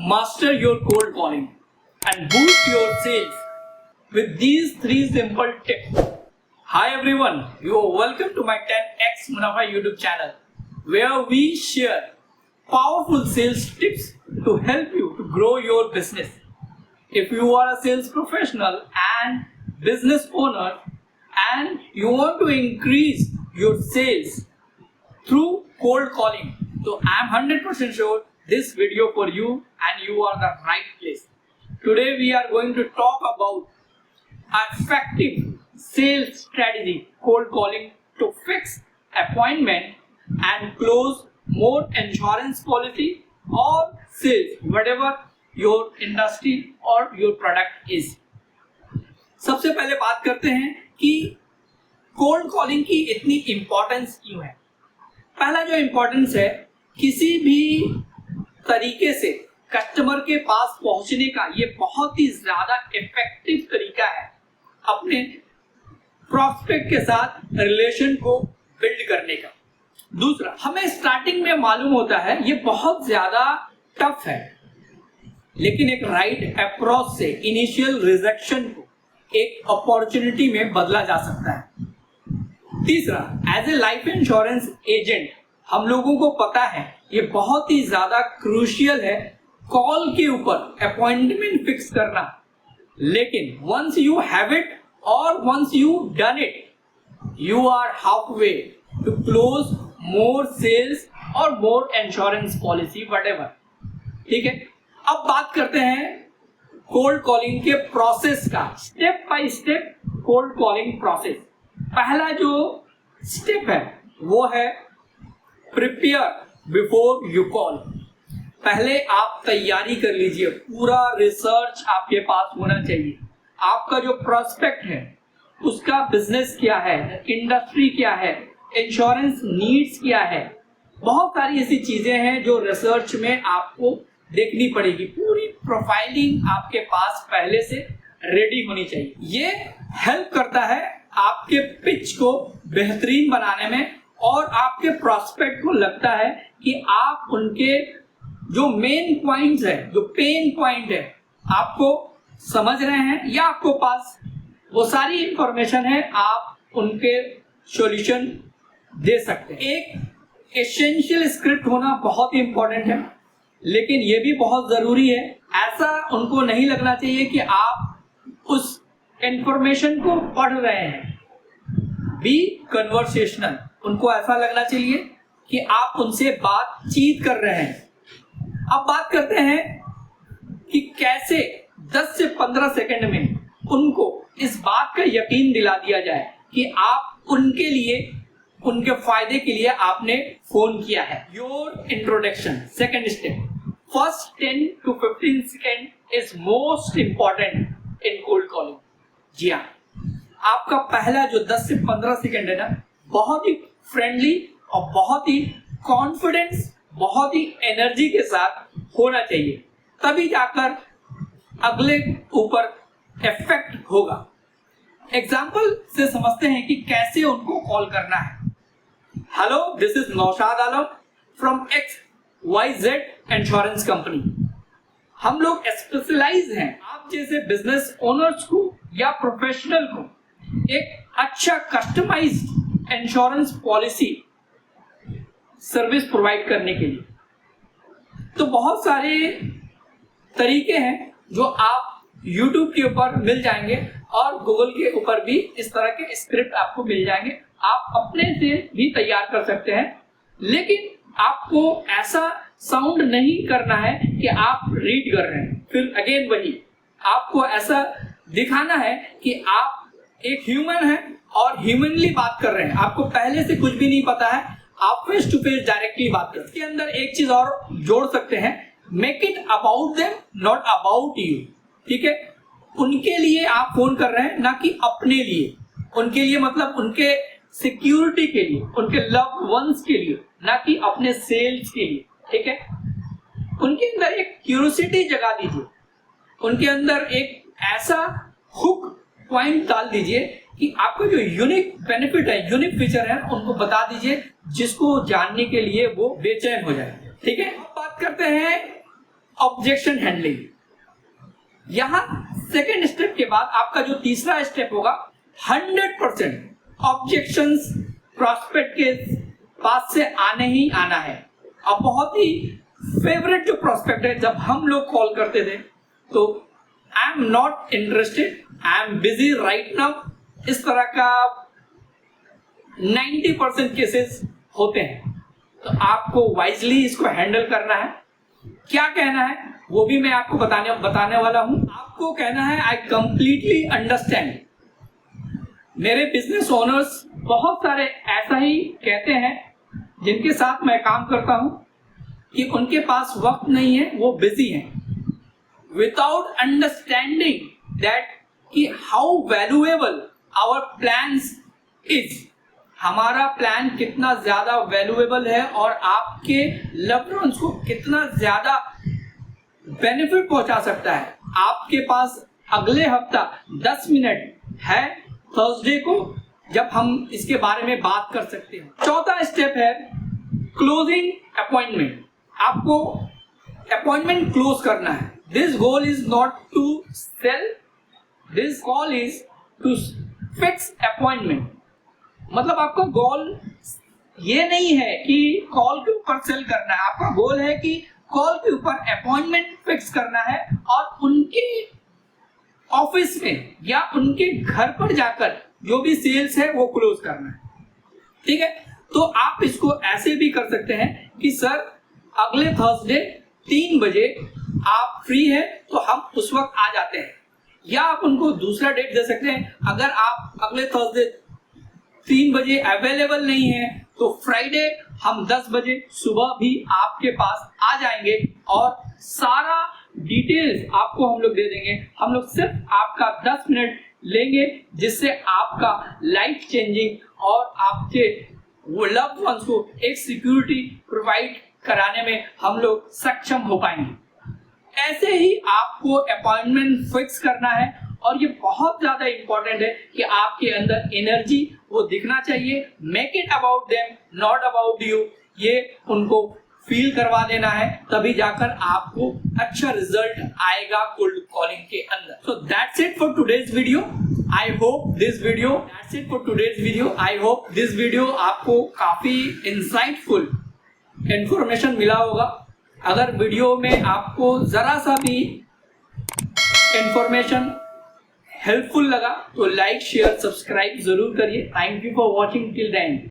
master your cold calling and boost your sales with these 3 simple tips. Hi everyone, you are welcome to my 10x Munafa YouTube channel where we share powerful sales tips to help you to grow your business. If you are a sales professional and business owner and you want to increase your sales through cold calling, so I am 100% sure this video for you and you are the right place. Today we are going to talk about effective sales strategy, cold calling to fix appointment and close more insurance policy or sales, whatever your industry or your product is. सबसे पहले बात करते हैं कि cold calling की इतनी importance क्यों है। पहला जो इम्पोर्टेंस है, किसी भी तरीके से कस्टमर के पास पहुंचने का ये बहुत ही ज्यादा इफेक्टिव तरीका है अपने प्रॉस्पेक्ट के साथ रिलेशन को बिल्ड करने का। दूसरा, हमें स्टार्टिंग में मालूम होता है ये बहुत ज्यादा टफ है, लेकिन एक राइट अप्रोच से इनिशियल रिजेक्शन को एक अपॉर्चुनिटी में बदला जा सकता है। तीसरा, as a life insurance agent हम लोगों को पता है ये बहुत ही ज्यादा क्रूशियल है कॉल के ऊपर अपॉइंटमेंट फिक्स करना, लेकिन वंस यू हैव इट और once you done it you are half way to close more sales और मोर इंश्योरेंस पॉलिसी व्हाटएवर। ठीक है, अब बात करते हैं कोल्ड कॉलिंग के प्रोसेस का, step by step cold calling process. पहला जो स्टेप है वो है प्रिपेयर बिफोर यू कॉल। पहले आप तैयारी कर लीजिए, पूरा रिसर्च आपके पास होना चाहिए। आपका जो प्रोस्पेक्ट है उसका बिजनेस क्या है, इंडस्ट्री क्या है, इंश्योरेंस नीड्स क्या है, बहुत सारी ऐसी चीजें हैं जो रिसर्च में आपको देखनी पड़ेगी। पूरी प्रोफाइलिंग आपके पास पहले से रेडी होनी चाहिए। ये हेल्प करता है आपके पिच को बेहतरीन बनाने में और आपके प्रोस्पेक्ट को लगता है कि आप उनके जो मेन पॉइंट्स है, जो पेन पॉइंट है, आपको समझ रहे हैं या आपको पास वो सारी इंफॉर्मेशन है, आप उनके सॉल्यूशन दे सकते हैं। एक एसेंशियल स्क्रिप्ट होना बहुत ही इंपॉर्टेंट है, लेकिन ये भी बहुत जरूरी है। ऐसा उनको नहीं लगना चाहिए कि आप उस इंफॉर्मेशन को पढ़ रहे हैं। बी कन्वर्सेशनल, उनको ऐसा लगना चाहिए कि आप उनसे बातचीत कर रहे हैं। अब बात करते हैं कि कैसे 10 से 15 सेकंड में उनको इस बात का यकीन दिला दिया जाए कि आप उनके लिए, उनके फायदे के लिए आपने फोन किया है। Your introduction, second step. First 10 to 15 second is most important in cold calling. जी हाँ, आपका पहला जो 10 से 15 सेकंड है ना, बहुत ही फ्रेंडली और बहुत ही कॉन्फिडेंस, बहुत ही एनर्जी के साथ होना चाहिए, तभी जाकर अगले ऊपर इफेक्ट होगा। एग्जाम्पल से समझते हैं कि कैसे उनको कॉल करना है। Hello, this is Naushad Alam from XYZ insurance company. हम लोग स्पेशलाइज हैं आप जैसे बिजनेस ओनर्स को या प्रोफेशनल को एक अच्छा customised insurance policy service provide करने के लिए। तो बहुत सारे तरीके हैं जो आप YouTube के ऊपर मिल जाएंगे और Google के ऊपर भी इस तरह के स्क्रिप्ट आपको मिल जाएंगे। आप अपने से भी तैयार कर सकते हैं, लेकिन आपको ऐसा साउंड नहीं करना है कि आप रीड कर रहे हैं। फिर अगेन वही, आपको ऐसा दिखाना है कि आप एक ह्यूमन है और ह्यूमनली बात कर रहे हैं। आपको पहले से कुछ भी नहीं पता है, आप फेस टू फेस डायरेक्टली बात कर। इसके अंदर एक चीज और जोड़ सकते हैं, make it about them not about you. ठीक है, उनके लिए आप फोन कर रहे हैं, ना कि अपने लिए। उनके लिए मतलब उनके सिक्योरिटी के लिए, उनके लव्ड वंस के लिए, ना कि अपने सेल्स के लिए। ठीक है, उनके अंदर एक क्यूरियोसिटी जगा दीजिए, उनके अंदर एक ऐसा हुक पॉइंट डाल दीजिए कि आपका जो यूनिक बेनिफिट है, यूनिक फीचर है, उनको बता दीजिए, जिसको जानने के लिए वो बेचैन हो जाए। ठीक है, अब बात करते हैं ऑब्जेक्शन हैंडलिंग। यहां सेकेंड स्टेप के बाद आपका जो तीसरा स्टेप होगा 100% ऑब्जेक्शंस प्रॉस्पेक्ट के पास से आने ही आना है। अब बहुत ही फेवरेट जो प्रॉस्पेक्ट है, जब हम लोग कॉल करते थे तो I am not interested, I am busy right now, इस तरह का 90% केसेस होते हैं। तो आपको वाइजली इसको हैंडल करना है। क्या कहना है वो भी मैं आपको बताने वाला हूं। आपको कहना है आई कंप्लीटली अंडरस्टैंड। मेरे बिजनेस ओनर्स बहुत सारे ऐसा ही कहते हैं जिनके साथ मैं काम करता हूं कि उनके पास वक्त नहीं है, वो बिजी हैं, विदाउट अंडरस्टैंडिंग दैट कि how valuable our plans is. हमारा प्लान कितना ज्यादा वैल्यूएबल है और आपके लव्ड वंस को कितना ज्यादा बेनिफिट पहुंचा सकता है। आपके पास अगले हफ्ता 10 मिनट है थर्सडे को, जब हम इसके बारे में बात कर सकते हैं। चौथा स्टेप है क्लोजिंग अपॉइंटमेंट। आपको अपॉइंटमेंट क्लोज करना है। This goal is not to sell, this goal is to fix appointment. मतलब आपका गोल ये नहीं है कि कॉल के ऊपर सेल करना है, आपका गोल है कि कॉल के ऊपर अपॉइंटमेंट फिक्स करना है और उनके ऑफिस में या उनके घर पर जाकर जो भी सेल्स है वो क्लोज करना है। ठीक है, तो आप इसको ऐसे भी कर सकते हैं कि सर अगले थर्सडे 3 बजे आप फ्री है तो हम उस वक्त आ जाते हैं, या आप उनको दूसरा डेट दे सकते हैं। अगर आप अगले थर्सडे 3 बजे अवेलेबल नहीं है तो फ्राइडे हम 10 बजे सुबह भी आपके पास आ जाएंगे और सारा डिटेल्स आपको हम लोग दे देंगे। हम लोग सिर्फ आपका 10 मिनट लेंगे जिससे आपका लाइफ चेंजिंग और आपके वो लव्ड वंस को एक सिक्योरिटी प्रोवाइड कराने में हम लोग सक्षम हो पाएंगे। ऐसे ही आपको अपॉइंटमेंट फिक्स करना है और ये बहुत ज्यादा इंपॉर्टेंट है कि आपके अंदर एनर्जी वो दिखना चाहिए। Make it about them not about you, ये उनको फील करवा देना है, तभी जाकर आपको अच्छा रिजल्ट आएगा कोल्ड कॉलिंग के अंदर। So that's it for today's video. I hope this video आपको काफी इंसाइटफुल इंफॉर्मेशन मिला होगा। अगर वीडियो में आपको जरा सा भी इंफॉर्मेशन हेल्पफुल लगा तो लाइक शेयर सब्सक्राइब जरूर करिए। Thank you for watching till the end.